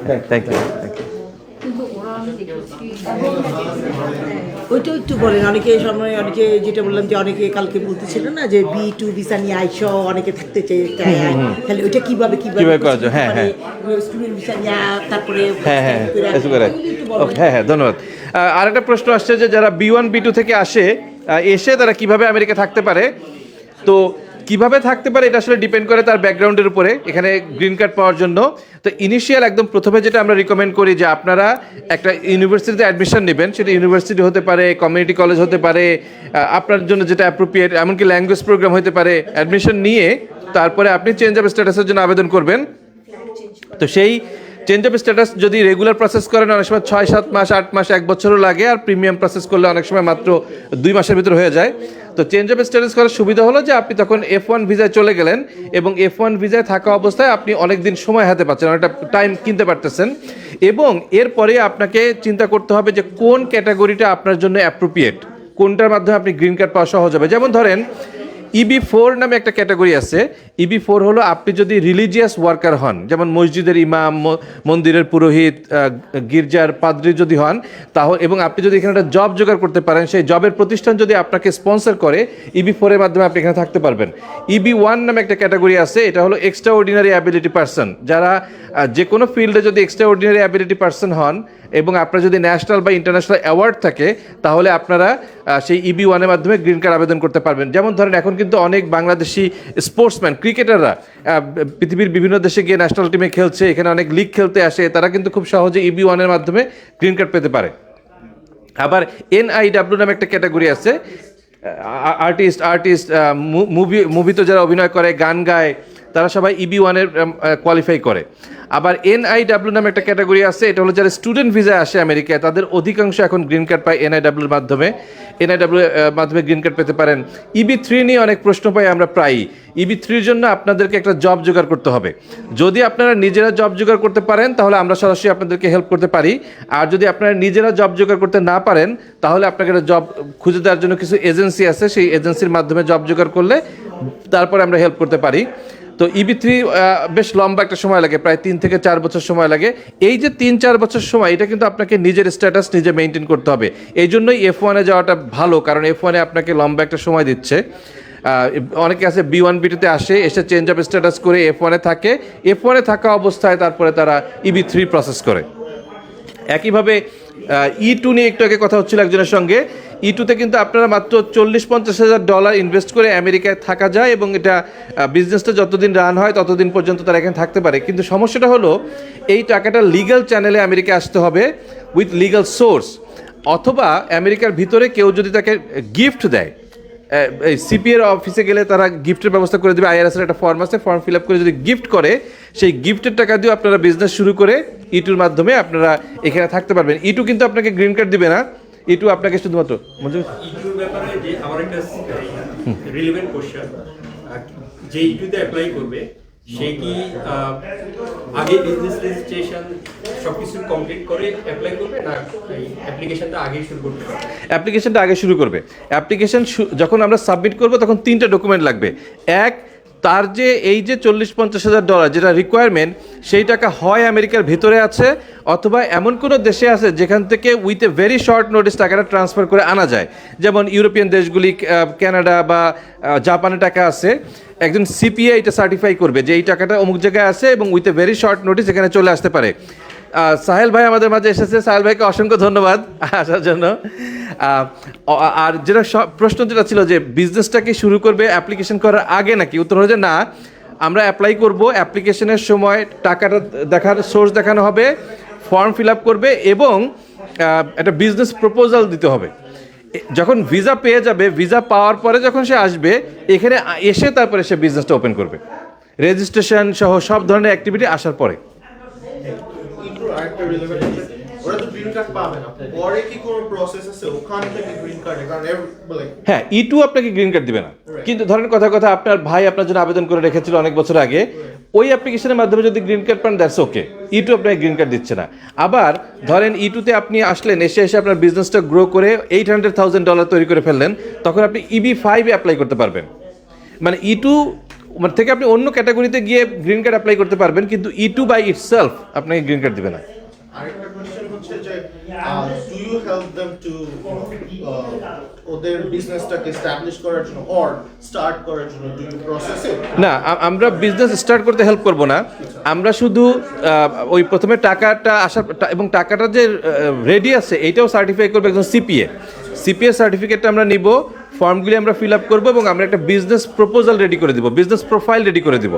হ্যাঁ, থ্যাংক ইউ। ওইটাও একটু বলেন। অনেকে যেটা বললাম যে অনেকে কালকে বলতেছিল না যে B2 ভিসা নিয়ে আইসো, অনেকে থাকতে চায়, তাহলে ওইটা কিভাবে করা যায়? হ্যাঁ, স্টুডেন্ট ভিসা নিয়ে তারপরে হ্যাঁ, ধন্যবাদ। আরেকটা প্রশ্ন আসছে যে যারা B1 B2 থেকে এসে তারা কিভাবে আমেরিকা থাকতে পারে। তো কিভাবে থাকতে পারে এটা আসলে ডিপেন্ড করে তার ব্যাকগ্রাউন্ডের উপরে এখানে গ্রিন কার্ড পাওয়ার জন্য। তো ইনিশিয়াল একদম প্রথমে যেটা আমরা রিকমেন্ড করি যে আপনারা একটা ইউনিভার্সিটিতে অ্যাডমিশন নেবেন। সেটা ইউনিভার্সিটি হতে পারে, কমিউনিটি কলেজ হতে পারে, আপনার জন্য যেটা অ্যাপ্রোপ্রিয়েট, এমনকি ল্যাঙ্গুয়েজ প্রোগ্রাম হতে পারে। অ্যাডমিশন নিয়ে তারপরে আপনি চেঞ্জ অফ স্ট্যাটাসের জন্য আবেদন করবেন। তো সেই চেঞ্জ অফ স্ট্যাটাস যদি রেগুলার প্রসেস করেন অনেক সময় 6-7 মাস, 8 মাস, 1 বছরও লাগে। আর প্রিমিয়াম প্রসেস করলে অনেক সময় মাত্র 2 মাসের ভিতরে হয়ে যায়। তো চেঞ্জ অফ স্ট্যাটাস করার সুবিধা হলো যে আপনি তখন F1 ভিসায় চলে গেলেন এবং F1 ভিসায় থাকা অবস্থায় আপনি অনেক দিন সময় হাতে পাচ্ছেন, অনেকটা টাইম কিনতে পারতেছেন। এবং এরপরে আপনাকে চিন্তা করতে হবে যে কোন ক্যাটাগরিটা আপনার জন্য অ্যাপ্রোপ্রিয়েট, কোনটার মাধ্যমে আপনি গ্রিন কার্ড পাওয়া সহজ হবে। যেমন ধরেন EB4 নামে একটা ক্যাটাগরি আছে। EB4 হলো আপনি যদি রিলিজিয়াস ওয়ার্কার হন, যেমন মসজিদের ইমাম, মন্দিরের পুরোহিত, গির্জার পাদ্রী যদি হন, তাহলে এবং আপনি যদি এখানে একটা জব জোগাড় করতে পারেন, সেই জবের প্রতিষ্ঠান যদি আপনাকে স্পন্সর করে, EB4 এর মাধ্যমে আপনি এখানে থাকতে পারবেন। EB1 নামে একটা ক্যাটাগরি আছে, এটা হলো এক্সট্রা অর্ডিনারি অ্যাবিলিটি পার্সন। যারা যে কোনো ফিল্ডে যদি এক্সট্রা অর্ডিনারি অ্যাবিলিটি পার্সন হন, এবং আপনার যদি ন্যাশনাল বা ইন্টারন্যাশনাল অ্যাওয়ার্ড থাকে তাহলে আপনারা সেই EB1 এর মাধ্যমে গ্রিন কার্ড আবেদন করতে পারবেন। যেমন ধরেন এখন কিন্তু অনেক বাংলাদেশি স্পোর্টসম্যান ক্রিকেটাররা পৃথিবীর বিভিন্ন দেশে গিয়ে ন্যাশনাল টিমে খেলছে, এখানে অনেক লিগ খেলতে আসে, তারা কিন্তু খুব সহজে EB1 এর মাধ্যমে গ্রিন কার্ড পেতে পারে। আবার NIW নামে একটা ক্যাটাগরি আছে, আর্টিস্ট মুভিতে যারা অভিনয় করে, গান গায়, তারা সবাই EB1 এর কোয়ালিফাই করে। আবার NIW নামে একটা ক্যাটাগরি আছে, এটা হলো যারা স্টুডেন্ট ভিসা আসে আমেরিকায়, তাদের অধিকাংশ এখন গ্রিন কার্ড পায় NIW এর মাধ্যমে। NIW এর মাধ্যমে গ্রিন কার্ড পেতে পারেন। EB3 নিয়ে অনেক প্রশ্ন পাই আমরা প্রায়ই। EB3-র জন্য আপনাদেরকে একটা জব জোগাড় করতে হবে। যদি আপনারা নিজেরা জব জোগাড় করতে পারেন তাহলে আমরা সরাসরি আপনাদেরকে হেল্প করতে পারি। আর যদি আপনারা নিজেরা জব জোগাড় করতে না পারেন তাহলে আপনাকে একটা জব খুঁজে দেওয়ার জন্য কিছু এজেন্সি আছে, সেই এজেন্সির মাধ্যমে জব জোগাড় করলে তারপরে আমরা হেল্প করতে পারি। তো EB3 বেশ লম্বা একটা সময় লাগে, প্রায় 3 থেকে 4 বছর সময় লাগে। এই যে 3-4 বছর সময়, এটা কিন্তু আপনাকে নিজের স্ট্যাটাস নিজে মেনটেন করতে হবে। এই জন্যই F1 এ যাওয়াটা ভালো, কারণ F1 এ আপনাকে লম্বা একটা সময় দিচ্ছে। অনেকে আছে B1 B2-তে আসে, এসে চেঞ্জ অফ স্ট্যাটাস করে F1 এ থাকে, F1 এ থাকা অবস্থায় তারপরে তারা EB3 প্রসেস করে। একইভাবে E2 নিয়ে একটু আগে কথা হচ্ছিল একজনের সঙ্গে। E2-তে কিন্তু আপনারা মাত্র $40-50,000 ইনভেস্ট করে আমেরিকায় থাকা যায় এবং এটা বিজনেসটা যতদিন রান হয় ততদিন পর্যন্ত তারা এখানে থাকতে পারে। কিন্তু সমস্যাটা হলো এই টাকাটা লিগ্যাল চ্যানেলে আমেরিকায় আসতে হবে উইথ লিগ্যাল সোর্স, অথবা আমেরিকার ভিতরে কেউ যদি তাকে গিফট দেয়, এই CPA এর অফিসে গেলে তারা গিফটের ব্যবস্থা করে দেবে। IRS এর একটা ফর্ম আছে, ফর্ম ফিল আপ করে যদি গিফট করে, সেই গিফটের টাকা দিয়ে আপনারা বিজনেস শুরু করে E2-র মাধ্যমে আপনারা এখানে থাকতে পারবেন। E2 কিন্তু আপনাকে গ্রিন কার্ড দিবে না, E2 আপনাকে শুধুমাত্র E2-র ব্যাপারে যে আমার একটা রিলেভেন্ট কোশ্চেন, যে E2-তে অ্যাপ্লাই করবে সে কি আগে বিজনেস রেজিস্ট্রেশন সবকিছু কমপ্লিট করে অ্যাপ্লাই করবে, না অ্যাপ্লিকেশনটা আগে শুরু করবে? অ্যাপ্লিকেশনটা আগে শুরু করবে। অ্যাপ্লিকেশন যখন আমরা সাবমিট করব তখন 3টা ডকুমেন্ট লাগবে। এক, তার যে এই যে $40-50,000 যেটা রিকোয়ারমেন্ট, সেই টাকা হয় আমেরিকার ভিতরে আছে অথবা এমন কোনো দেশে আছে যেখান থেকে with a very short notice টাকাটা ট্রান্সফার করে আনা যায়। যেমন ইউরোপিয়ান দেশগুলি, কানাডা বা জাপানে টাকা আছে, একজন CPA এটা সার্টিফাই করবে যে এই টাকাটা অমুক জায়গায় আছে এবং with a very short notice এখানে চলে আসতে পারে। সাহেল ভাই আমাদের মাঝে এসেছে, সাহেল ভাইকে অসংখ্য ধন্যবাদ আসার জন্য। আর যেটা প্রশ্ন যেটা ছিল যে বিজনেসটা কি শুরু করবে অ্যাপ্লিকেশন করার আগে নাকি, উত্তর হলো যে না, আমরা অ্যাপ্লাই করব, অ্যাপ্লিকেশনের সময় টাকাটা দেখার সোর্স দেখানো হবে, ফর্ম ফিল আপ করবে এবং একটা বিজনেস প্রপোজাল দিতে হবে। যখন ভিসা পেয়ে যাবে, ভিসা পাওয়ার পরে যখন সে আসবে এখানে এসে তারপরে সে বিজনেসটা ওপেন করবে, রেজিস্ট্রেশন সহ সব ধরনের অ্যাক্টিভিটি আসার পরে। হ্যাঁ, E2 আপনাকে গ্রিন কার্ড দিবে না, কিন্তু ধরেন কথা আপনার ভাই আপনার জন্য আবেদন করে রেখেছিল অনেক বছর আগে, ওই অ্যাপ্লিকেশনের মাধ্যমে যদি গ্রিন কার্ড পান দ্যাটস ওকে। E2 আপনাকে গ্রিন কার্ড দিচ্ছে না। আবার ধরেন E2-তে আপনি আসলেন, এসে আপনার বিজনেসটা গ্রো করে $800,000 তৈরি করে ফেললেন, তখন আপনি EB5 অ্যাপ্লাই করতে পারবেন। মানে E2 থেকে আপনি অন্য ক্যাটাগরিতে গিয়ে গ্রিন কার্ড অ্যাপ্লাই করতে পারবেন, কিন্তু E2 বাই ইটসেলফ আপনাকে গ্রিন কার্ড দিবে না। আরেকটা কোশ্চেন হচ্ছে যে do you help them to ওদের বিজনেসটাকে এস্টাবলিশ করার জন্য অর স্টার্ট করার জন্য, ডু ইউ প্রসেস ইট? না, আমরা বিজনেস স্টার্ট করতে হেল্প করব না, আমরা শুধু ওই প্রথমে টাকাটা আসা এবং টাকাটা যে রেডি আছে এইটাও সার্টিফাই করবে একজন CPA সার্টিফিকেটটা আমরা নিব, ফর্মগুলি আমরা ফিল আপ করবো এবং আমরা একটা বিজনেস প্রপোজাল রেডি করে দিব, বিজনেস প্রোফাইল রেডি করে দিব,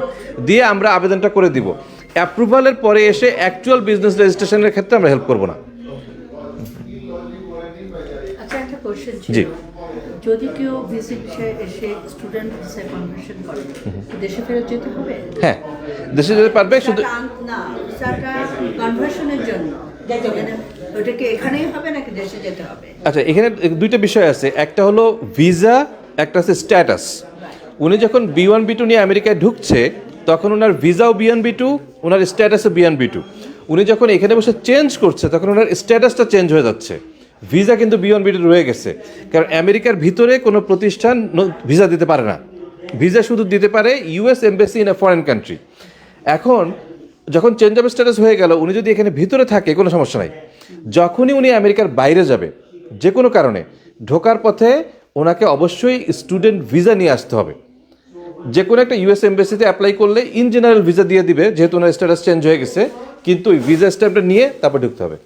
দিয়ে আমরা আবেদনটা করে দিব। অ্যাপ্রুভালের পরে এসে অ্যাকচুয়াল বিজনেস রেজিস্ট্রেশনের ক্ষেত্রে আমরা হেল্প করব না। আচ্ছা, একটা কোশ্চেন ছিল, জি। যদি কেউ ভিসা এসে স্টুডেন্ট ভিসা কনভার্সন করে, দেশে ফেরত যেতে হবে? হ্যাঁ, দেশে যেতে পারবে, শুধু না, ভিসাটা কনভার্সনের জন্য ওটা কি এখানেই হবে নাকি দেশে যেতে হবে? আচ্ছা, এখানে দুইটা বিষয় আছে, একটা হলো ভিসা, একটা আছে স্ট্যাটাস। উনি যখন B1 B2 নিয়ে আমেরিকায় ঢুকছে তখন ওনার ভিসাও B1 B2, ওনার স্ট্যাটাসও B1 B2। উনি যখন এখানে বসে চেঞ্জ করছে তখন ওনার স্ট্যাটাসটা চেঞ্জ হয়ে যাচ্ছে, ভিসা কিন্তু B1 B2 রয়ে গেছে। কারণ আমেরিকার ভিতরে কোনো প্রতিষ্ঠান ভিসা দিতে পারে না, ভিসা শুধু দিতে পারে US embassy in a foreign country. এখন যখন চেঞ্জ অফ স্ট্যাটাস হয়ে গেল, উনি যদি এখানে ভিতরে থাকে কোনো সমস্যা নাই, যখনই উনি আমেরিকার বাইরে যাবে যে কোনো কারণে, ঢোকার পথে ওনাকে অবশ্যই স্টুডেন্ট ভিসা নিয়ে আসতে হবে। যে কোনো একটা US এমবাসিতে অ্যাপ্লাই করলে ইন জেনারেল ভিসা দিয়ে দিবে, যেহেতু ওনার স্ট্যাটাস চেঞ্জ হয়ে গেছে, কিন্তু ওই ভিসা স্ট্যাম্পটা নিয়ে তারপর ঢুকতে হবে।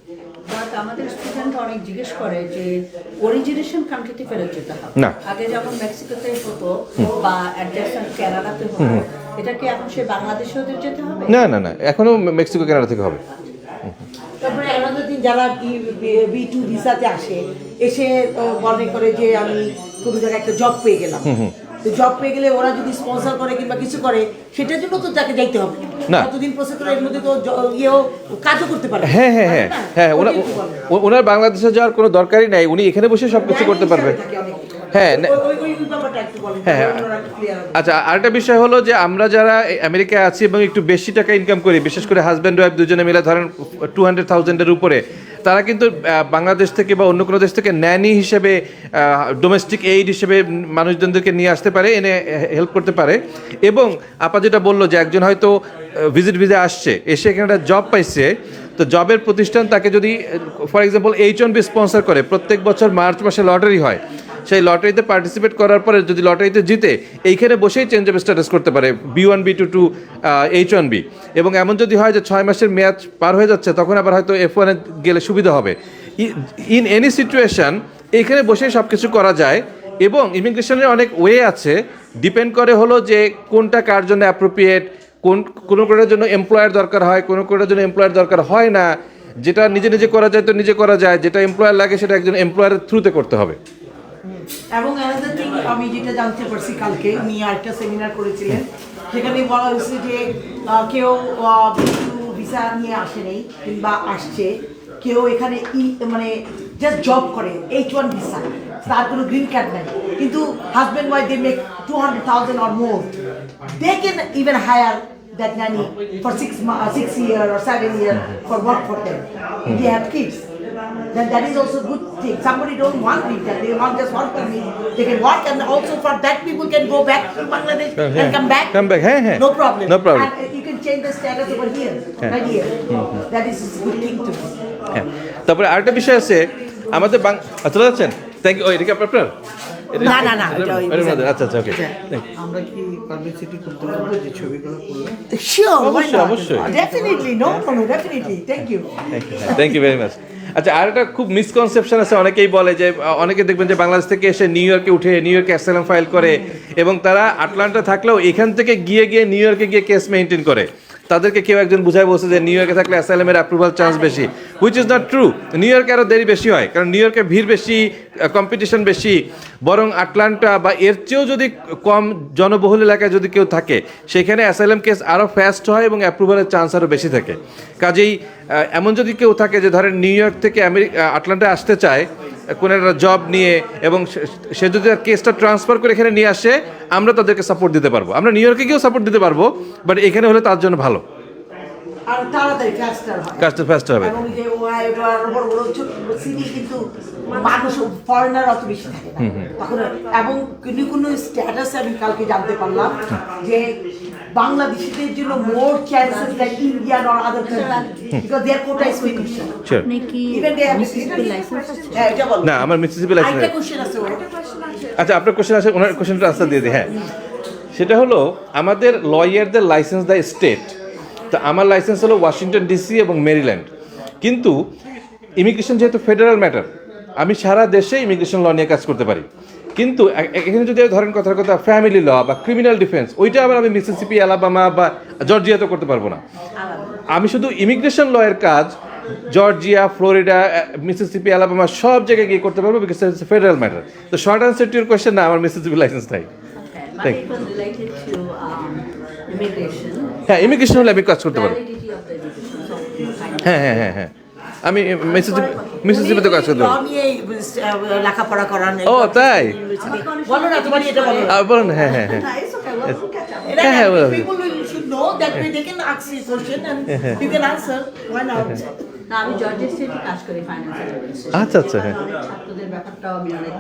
আমাদের স্টুডেন্ট অনেক জিজ্ঞেস করে যে অরিজিনেশন কান্ট্রিতে ফেরত যেতে হবে না। আগে যেমন মেক্সিকোতে হতো বা অ্যাডজাস্টেন্ট কানাডাতে হতো, এটা কি এখন সে বাংলাদেশে ওদের যেতে হবে? না না না, এখনো মেক্সিকো কানাডা থেকে হবে। তারপরে আমাদের দিন যারা B2 ভিসাতে আসে এসে মনে করে যে আমি কোনো জায়গায় একটা জব পেয়ে গেলাম, তো জব পেয়ে গেলে ওরা যদি স্পন্সর করে কিংবা কিছু করে সেটার জন্য তো তাকে যাইতে হবে না। কতদিন প্রসেস করে এর মধ্যে তো ইয়েও কাজও করতে পারে। হ্যাঁ হ্যাঁ হ্যাঁ হ্যাঁ, ওনার বাংলাদেশে যাওয়ার কোনো দরকারই নাই, উনি এখানে বসে সব কিছু করতে পারবে। হ্যাঁ হ্যাঁ আচ্ছা, আরেকটা বিষয় হলো যে আমরা যারা আমেরিকায় আছি এবং একটু বেশি টাকা ইনকাম করি, বিশেষ করে হাজব্যান্ড ওয়াইফ দুজনে মিলে ধরেন 200,000-এর উপরে, তারা কিন্তু বাংলাদেশ থেকে বা অন্য কোনো দেশ থেকে ন্যানি হিসেবে, ডোমেস্টিক এইড হিসেবে মানুষজনদেরকে নিয়ে আসতে পারে, এনে হেল্প করতে পারে। এবং আপা যেটা বললো যে একজন হয়তো ভিজিট ভিসা আসছে, এসে এখানে একটা জব পাইছে, তো জবের প্রতিষ্ঠান তাকে যদি ফর এক্সাম্পল H1B স্পন্সর করে, প্রত্যেক বছর মার্চ মাসে লটারি হয়, সেই লটারিতে পার্টিসিপেট করার পরে যদি লটারিতে জিতে এইখানে বসেই চেঞ্জ অফ স্ট্যাটাস করতে পারে B1, B2 টু H1B। এবং এমন যদি হয় যে 6 মাসের মেয়াদ পার হয়ে যাচ্ছে, তখন আবার হয়তো F1-এ গেলে সুবিধা হবে। ইন এনি সিচুয়েশান এইখানে বসেই সব কিছু করা যায়। এবং ইমিগ্রেশনের অনেক ওয়ে আছে, ডিপেন্ড করে হলো যে কোনটা কার জন্য অ্যাপ্রোপ্রিয়েট, কোনো কোনোটার জন্য এমপ্লয়ার দরকার হয়, কোনো কোনোটার জন্য এমপ্লয়ার দরকার হয় না। যেটা নিজে নিজে করা যায় তো নিজে করা যায়, যেটা এমপ্লয়ার লাগে সেটা একজন এমপ্লয়ারের থ্রুতে করতে হবে। এবং অ্যানাদার থিং আমি যেটা জানতে পারছি, কালকে উনি আরেকটা সেমিনার করেছিলেন, সেখানে বলা হয়েছে যে কেউ ভিসা নিয়ে আসে নেই কিংবা আসছে, কেউ এখানে মানে জাস্ট জব করে H1 ভিসা, তার কোনো গ্রিন কার্ড নেই, কিন্তু husband wife they make 200,000 or more, they can even hire that nanny for 6 years or 7 years for work for them. If they have kids, then that is also good thing. Somebody don't want green card, they want just work permit, they can work, and also for that people can go back to Bangladesh and come back, no problem, no problem. And you can change the status over here, right here. That is a good thing to do. হ্যাঁ, তারপরে আরেকটা বিষয় আছে আমাদের চলে যাচ্ছেন, thank you. এটা কি আপনার? না আচ্ছা আচ্ছা, ওকে। আমরা কি পাবলিসিটি করতে পারবো যে ছবিগুলো করলে? Sure, why অবশ্যই, not? অবশ্যই। Definitely, no, definitely. Thank you. Thank you very much. আচ্ছা, আর একটা খুব মিসকনসেপশন আছে, অনেকেই বলে যে অনেকে দেখবেন যে বাংলাদেশ থেকে এসে নিউ ইয়র্কে উঠে নিউ ইয়র্কে অ্যাসাইলাম ফাইল করে, এবং তারা আটলান্টা থাকলেও এখান থেকে গিয়ে নিউ ইয়র্কে গিয়ে কেস মেনটেন করে। তাদেরকে কেউ একজন বুঝায় বলছে যে নিউ ইয়র্কে থাকলে অ্যাসাইলামের অ্যাপ্রুভাল চান্স বেশি, which is not true. New ইয়র্কে আরও দেরি বেশি হয়, কারণ নিউ ইয়র্কে ভিড় বেশি, কম্পিটিশন বেশি। বরং আটলান্টা বা এর চেয়েও যদি কম জনবহুল এলাকায় যদি কেউ থাকে, সেখানে অ্যাসাইলাম কেস আরও ফাস্ট হয় এবং অ্যাপ্রুভালের চান্স আরও বেশি থাকে। কাজেই এমন যদি কেউ থাকে যে ধরেন নিউ ইয়র্ক থেকে আটলান্টায় আসতে চায় কোনো একটা জব নিয়ে, এবং সে যদি তার কেসটা ট্রান্সফার করে এখানে নিয়ে আসে, আমরা তাদেরকে সাপোর্ট দিতে পারবো। আমরা নিউ ইয়র্কে গিয়েও সাপোর্ট দিতে পারবো, বাট এখানে হলে তার জন্য ভালো, আর তাড়াতাড়ি ফাস্টার হয়, কাজটা ফাস্ট হবে। এবং যে বড় বড় ছোট সিটি কিন্তু মানুষ ফরেনার অত বেশি থাকে না তখন। এবং কোনো স্ট্যাটাসে আমি কালকে জানতে পারলাম যে বাংলাদেশিদের জন্য more chances like Indian or other country, because there quota is finished. Sure. Even they have Mississippi license. হ্যাঁ, এটা বল না, আমার মিসিসিপি লাইসেন্স। একটা কোশ্চেন আছে, আচ্ছা, আপনার কোশ্চেন আছে, ওনার কোশ্চেনটা আনসার দিয়ে দিই। হ্যাঁ, সেটা হলো আমাদের লয়ারদের লাইসেন্স দেয় স্টেট। তো আমার লাইসেন্স হলো ওয়াশিংটন ডিসি এবং মেরিল্যান্ড, কিন্তু ইমিগ্রেশন যেহেতু ফেডারেল ম্যাটার, আমি সারা দেশে ইমিগ্রেশন ল নিয়ে কাজ করতে পারি। কিন্তু এখানে যদি ধরেন কথার কথা ফ্যামিলি ল বা ক্রিমিনাল ডিফেন্স, ওইটা আবার আমি মিসিসিপি, আলাবামা বা জর্জিয়াতে করতে পারবো না। আমি শুধু ইমিগ্রেশন লয়ের কাজ জর্জিয়া, ফ্লোরিডা, মিসিসিপি, আলাবামা সব জায়গায় গিয়ে করতে পারবো, বিকজ ইটস ফেডারেল ম্যাটার। তো short answer to your question, না, আমার মিসিসিপি লাইসেন্স নাই। হ্যাঁ, ইমিগ্রেশন হলে আমি কাজ করতে পারবো। হ্যাঁ হ্যাঁ হ্যাঁ হ্যাঁ, আমি মিসিসিপিতে কাজ করতে পারবো। লেখাপড়া করার। ও তাই? বলো না, তোমার এটা বলো। বলুন। হ্যাঁ হ্যাঁ হ্যাঁ হ্যাঁ হ্যাঁ, people should know that way they can ask you question and you can answer. Why not? না, আমি জর্জিয়া স্টেটে কাজ করি ফাইন্যান্স। আচ্ছা আচ্ছা, হ্যাঁ ছাত্রদের ব্যাপারটাও আমি অনেক,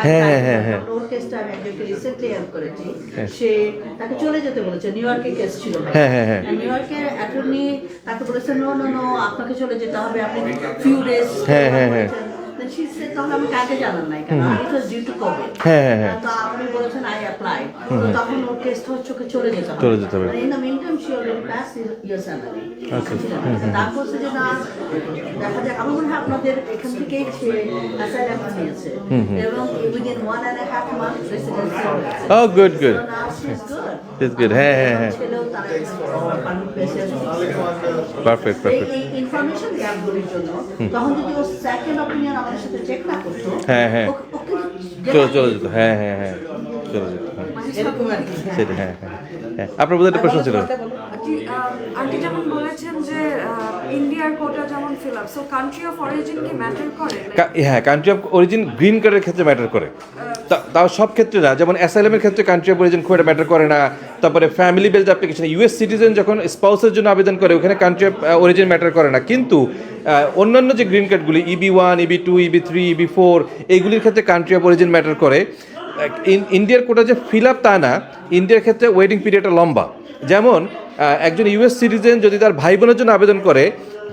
হ্যাঁ হ্যাঁ হ্যাঁ, ওর কেসটা আমি একজনকে রিসেন্টলি হেল্প করেছি। সে তাকে চলে যেতে বলেছে, নিউ ইয়র্কে কেস ছিল। হ্যাঁ হ্যাঁ হ্যাঁ, নিউ ইয়র্কের অ্যাটর্নি তাকে বলেছে নো নো নো, আপনাকে চলে যেতে হবে, আপনি ফিউ ডেজ। হ্যাঁ হ্যাঁ হ্যাঁ, তাহলে আমাকে আগে জানান নাই কেন? ইট ওয়াজ ডিউ টু কোভিড। হ্যাঁ হ্যাঁ, তো আপনি বলেছেন আই অ্যাপ্লাই, তখন ওর কেসটা হচ্ছে ওকে চলে যেতে হবে। In the mean time she already pass year salary. তারপর সে যে না দেখা যায় আমার মনে হয় আপনাদের এখান থেকেই সে অ্যাসাইলাম নিয়েছে এবং উইদিন 1.5 মান্থ রেসিডেন্সি ও গুড গুড ইটস গুড হ্যাঁ হ্যাঁ হ্যাঁ ছেলেও তারা পারফেক্ট এই ইনফরমেশন গ্যাপগুলির জন্য তখন যদি ও সেকেন্ড অপিনিয়ন আমাদের সাথে চেক না করতো হ্যাঁ হ্যাঁ চলে যেত হ্যাঁ হ্যাঁ হ্যাঁ চলে যেত এরকম আর কি সেটা হ্যাঁ হ্যাঁ হ্যাঁ আপনার বোধহয় একটা প্রশ্ন ছিল আন্টি যেমন বলেছেন যে ইন্ডিয়ার কোটা যেমন fill up so country of origin কি ম্যাটার করে হ্যাঁ কান্ট্রি অফ অরিজিন গ্রিন কার্ডের ক্ষেত্রে ম্যাটার করে তাও সব ক্ষেত্রে না, যেমন অ্যাসাইলামের ক্ষেত্রে কান্ট্রি অফ অরিজিন খুব একটা ম্যাটার করে না। তারপরে family based application US citizen যখন স্পাউসের জন্য আবেদন করে ওখানে কান্ট্রি অফ অরিজিন ম্যাটার করে না, কিন্তু অন্যান্য যে green কার্ডগুলি EB1 EB2 EB3 EB4 এইগুলির ক্ষেত্রে কান্ট্রি অফ অরিজিন ম্যাটার করে। ইন্ডিয়ার কোটা যে ফিল আপ তা না, ইন্ডিয়ার ক্ষেত্রে ওয়েটিং পিরিয়ডটা লম্বা। যেমন একজন ইউএস সিটিজেন যদি তার ভাই বোনের জন্য আবেদন করে,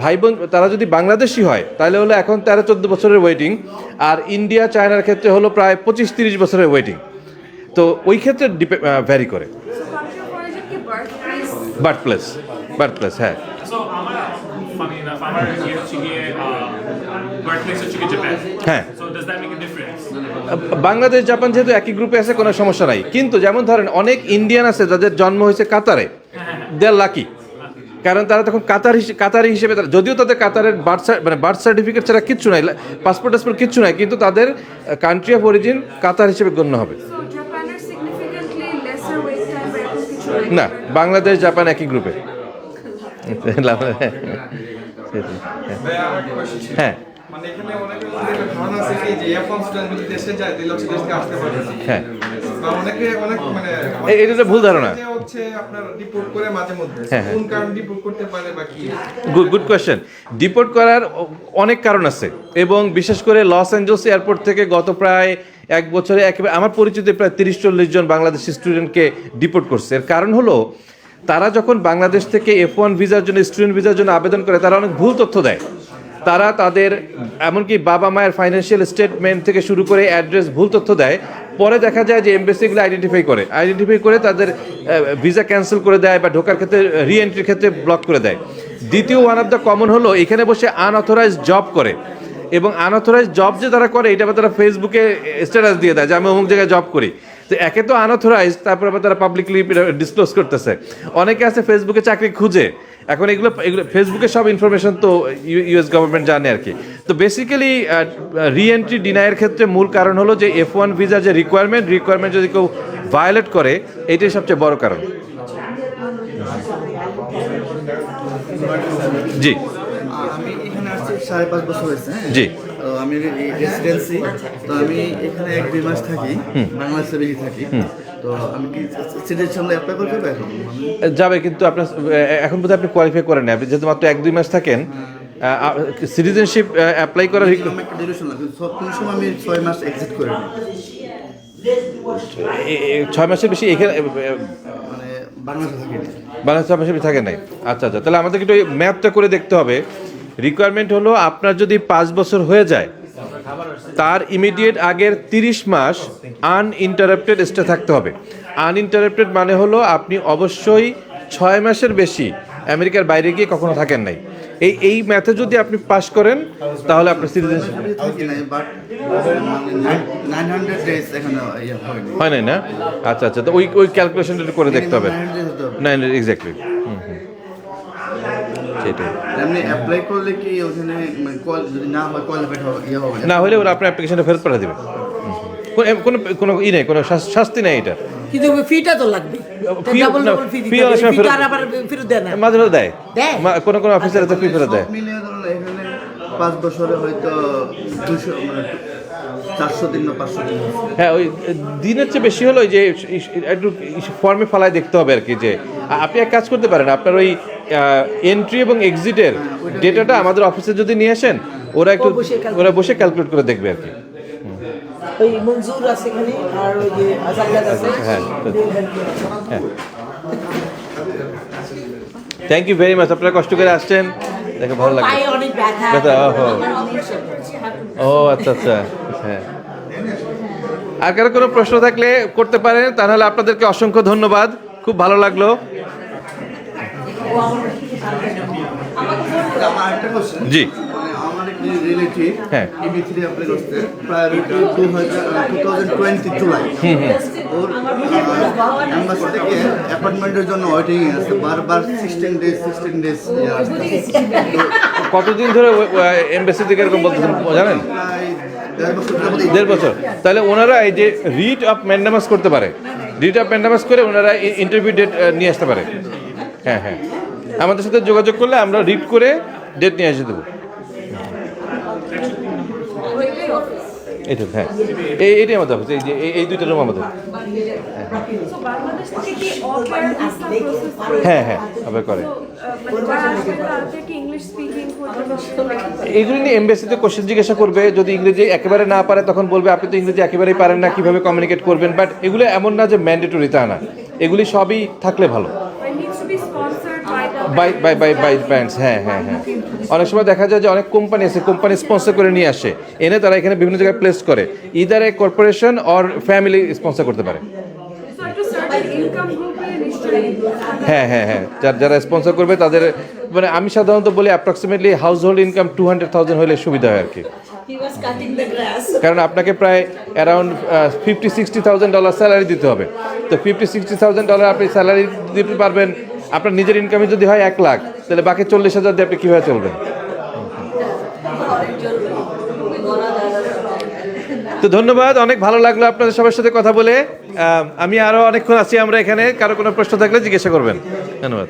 ভাই বোন তারা যদি বাংলাদেশি হয় তাহলে হলো এখন 13-14 বছরের ওয়েটিং, আর ইন্ডিয়া চায়নার ক্ষেত্রে হলো প্রায় 25-30 বছরের ওয়েটিং। তো ওই ক্ষেত্রে ভ্যারি করে। কান্ট্রি অফ অরিজিন কি বার্থ প্লেস হ্যাঁ। সো আমার ফানি না আমার ইয়ে হচ্ছে গিয়ে বার্থপ্লেস হচ্ছে গিয়ে জাপান হ্যাঁ so does that make a difference Bangladesh Japan যেহেতু একই গ্রুপে আছে কোনো সমস্যা নাই, কিন্তু যেমন ধরেন অনেক ইন্ডিয়ান আছে যাদের জন্ম হয়েছে কাতারে, দে আর লাকি, কারণ তারা তখন কাতারি হিসেবে যদিও তাদের কাতারের বার্থ সার্টিফিকেট ছাড়া কিচ্ছু নাই, পাসপোর্ট কিচ্ছু নাই, কিন্তু তাদের কান্ট্রি অফ অরিজিন কাতার হিসেবে গণ্য হবে। সো জাপানের সিগনিফিকেন্টলি লেসার ওয়েট টাইম বা এরকম কিছু না, বাংলাদেশ জাপান একই গ্রুপে। হ্যাঁ মানে এখানে অনেকের মধ্যে একটা ধারণা আছে কি যে F1 স্টুডেন্ট যদি দেশে যায় তাহলে হচ্ছে দেশকে আসতে পারবে না। হ্যাঁ বা অনেকে অনেক মানে এটা তো ভুল ধারণা। যে হচ্ছে আপনার রিপোর্ট করে মাঝে মধ্যে হ্যাঁ, হ্যাঁ। কোন কারণ রিপোর্ট করতে পারে বা কি? Good question. ডিপোর্ট করার অনেক কারণ আছে, এবং বিশেষ করে লস অ্যাঞ্জেলস এয়ারপোর্ট থেকে গত প্রায় এক বছরে একেবারে আমার পরিচিত প্রায় 30-40 জন বাংলাদেশি স্টুডেন্টকে ডিপোর্ট করছে। এর কারণ হলো তারা যখন বাংলাদেশ থেকে F1 ভিসার জন্য, স্টুডেন্ট ভিসার জন্য আবেদন করে, তারা অনেক ভুল তথ্য দেয়। তারা তাদের এমনকি বাবা মায়ের ফাইন্যান্সিয়াল স্টেটমেন্ট থেকে শুরু করে অ্যাড্রেস ভুল তথ্য দেয়। পরে দেখা যায় যে এমবেসিগুলো আইডেন্টিফাই করে তাদের ভিসা ক্যান্সেল করে দেয় বা ঢোকার ক্ষেত্রে রি-এন্ট্রির ক্ষেত্রে ব্লক করে দেয়। দ্বিতীয় ওয়ান অফ দ্য কমন হলো এখানে বসে আনঅথরাইজ জব করে, এবং আনঅথরাইজ জব যে তারা করে এটা তারা ফেসবুকে স্ট্যাটাস দিয়ে দেয় যে আমি অমুক জায়গায় জব করি। তো একে তো আনঅথরাইজ, তারপরে আবার তারা পাবলিকলি ডিসক্লোজ করতেছে। অনেকে আছে ফেসবুকে চাকরি খুঁজে, এখন এগুলো ফেসবুকে সব ইনফরমেশন তো ইউএস গভর্নমেন্ট জানে আর কি। তো বেসিক্যালি রি-এন্ট্রি ডিনাইয়ের ক্ষেত্রে মূল কারণ হলো যে F1 ভিসার যে রিকোয়ারমেন্ট যদি কেউ ভায়োলেট করে, এটাই সবচেয়ে বড় কারণ। জি আমি এখানে আসছি 5.5 বছর হয়েছে। জি তো আমি রেসিডেন্সি, তো আমি এখানে 1-2 মাস থাকি, বাংলাদেশে বেশি থাকি। তো আমি কি সিটিজেনশিপ অ্যাপ্লাই করতে পারবো? যাবে, কিন্তু আপনার এখন বোধহয় আপনি কোয়ালিফাই করেন না, আপনি যেহেতু মাত্র 1-2 মাস থাকেন। সিটিজেনশিপ অ্যাপ্লাই করার একটা ডিউরেশন লাগে, সব কোন সময় আমি 6 মাস এক্সিট করে নিই। 6 মাসের বেশি এখানে মানে বাংলাদেশে থাকি না। বাংলাদেশ 6 মাসের বেশি থাকেন নাই। আচ্ছা, তাহলে আমাদেরকে একটু ম্যাথটা করে দেখতে হবে। রিকোয়ারমেন্ট হলো আপনার যদি 5 বছর হয়ে যায়, তার ইমিডিয়েট আগের 30 মাস আনইন্টারাপ্টেড স্টে থাকতে হবে। আনইন্টারাপ্টেড মানে হলো আপনি অবশ্যই 6 মাসের বেশি আমেরিকার বাইরে গিয়ে কখনো থাকেন নাই। এই ম্যাথে যদি আপনি পাস করেন তাহলে আপনার সিটিজেনশিপ থাকি নাই, বাট 900 ডেজ এখানে হয়নি। হয় নাই না? আচ্ছা, তো ওই ক্যালকুলেশনটা করে দেখতে হবে। 900 এক্স্যাক্টলি। সেটাই। এমনি অ্যাপ্লাই করলে কি ওখানে মানে যদি না হয় কোয়ালিফাইড হবে? না হলে ওরা আপনার অ্যাপ্লিকেশনটা ফেরত পাঠিয়ে দেবে। কোনো নেই, কোনো শাস্তি নেই এটা। কিন্তু ফিটা তো লাগবে, ডাবল ফি দিতে হবে, ফিটা আবার ফেরত দেয় না, মাঝে মাঝে দেয়, কোনো অফিসার তো ফি ফেরত দেয়। মিলে ধরুন এখানে 5 বছরে হয়তো 200 মানে 400 দিন না 500 দিন। হ্যাঁ, ওই দিনের চেয়ে বেশি হলো যে একটু ফর্মে ফালায় দেখতে হবে আর কি। যে আপনি এক কাজ করতে পারেন, আপনার ওই এন্ট্রি এবং এক্সিটের ডেটাটা আমাদের অফিসে যদি নিয়ে আসেন, ওরা বসে ক্যালকুলেট করে দেখবে আর কি। ওই মঞ্জুর আছে এখানে, আর ওই যে আজাদ আছে। হ্যাঁ, থ্যাংক ইউ ভেরি মাচ, আপনারা কষ্ট করে আসছেন, দেখে ভালো লাগলো। পায়ে অনেক ব্যথা। ও আচ্ছা, হ্যাঁ। আর কারো কোনো প্রশ্ন থাকলে করতে পারেন, তাহলে আপনাদেরকে অসংখ্য ধন্যবাদ, খুব ভালো লাগলো। আমার একটা কোশ্চেন, জি। রিলেটিভ হ্যাঁ। EB3 অ্যাপ্লাই করতে প্রায় 2020 জুলাই ওর এম্বাসি থেকে অ্যাপয়েন্টমেন্টের জন্য ওয়েটিং আছে বারবার 16 ডেজ কতদিন ধরে এমবাসি থেকে এরকম বলতেছেন জানেন? প্রায় 1.5 বছর। তাহলে ওনারা এই যে রিট অফ ম্যান্ডামাস করতে পারে, রিট অফ ম্যান্ডামাস করে ওনারা ইন্টারভিউ ডেট নিয়ে আসতে পারে। হ্যাঁ হ্যাঁ, আমাদের সাথে যোগাযোগ করলে আমরা রিট করে ডেট নিয়ে এসে দেবো। এইটা হ্যাঁ, এইটাই আমাদের অফিস, এই যে এই দুইটা রুম আমাদের। So, বাংলাদেশ থেকে কি অফার ভিসা প্রসেস হ্যাঁ হ্যাঁ, আবার করে। যারা আসবে তাদের কি ইংলিশ স্পিকিং করতে এইগুলি নিয়ে এমবাসিতে কোশ্চেন জিজ্ঞাসা করবে, যদি ইংরেজি একেবারে না পারে তখন বলবে আপনি তো ইংরেজি একেবারেই পারেন না, কীভাবে কমিউনিকেট করবেন। বাট এগুলো এমন না যে ম্যান্ডেটরি, তা না, এগুলি সবই থাকলে ভালো। needs to be sponsored by the by bands. হ্যাঁ হ্যাঁ হ্যাঁ, অনেক সময় দেখা যায় যে অনেক কোম্পানি আছে, কোম্পানি স্পন্সর করে নিয়ে আসে, এনে তারা এখানে বিভিন্ন জায়গায় প্লেস করে, either A corporation or family sponsor করতে পারে। So একটা certain income group এ নিশ্চয়ই হ্যাঁ হ্যাঁ হ্যাঁ, যারা স্পন্সর করবে তাদের, মানে আমি সাধারণত বলি অ্যাপ্রক্সিমেটলি হাউস হোল্ড ইনকাম 200,000 হলে সুবিধা হয় আর কি। কারণ আপনাকে প্রায় অ্যারাউন্ড $50,000-60,000 স্যালারি দিতে হবে। তো $50,000-60,000 আপনি স্যালারি দিতে পারবেন, আপনার নিজের ইনকামে যদি হয় 1 লাখ, তাহলে বাকি 40,000 দিয়ে আপনি কীভাবে চলবেন? তো ধন্যবাদ, অনেক ভালো লাগলো আপনাদের সবার সাথে কথা বলে। আমি আরও অনেকক্ষণ আছি আমরা এখানে, কারো কোনো প্রশ্ন থাকলে জিজ্ঞাসা করবেন। ধন্যবাদ।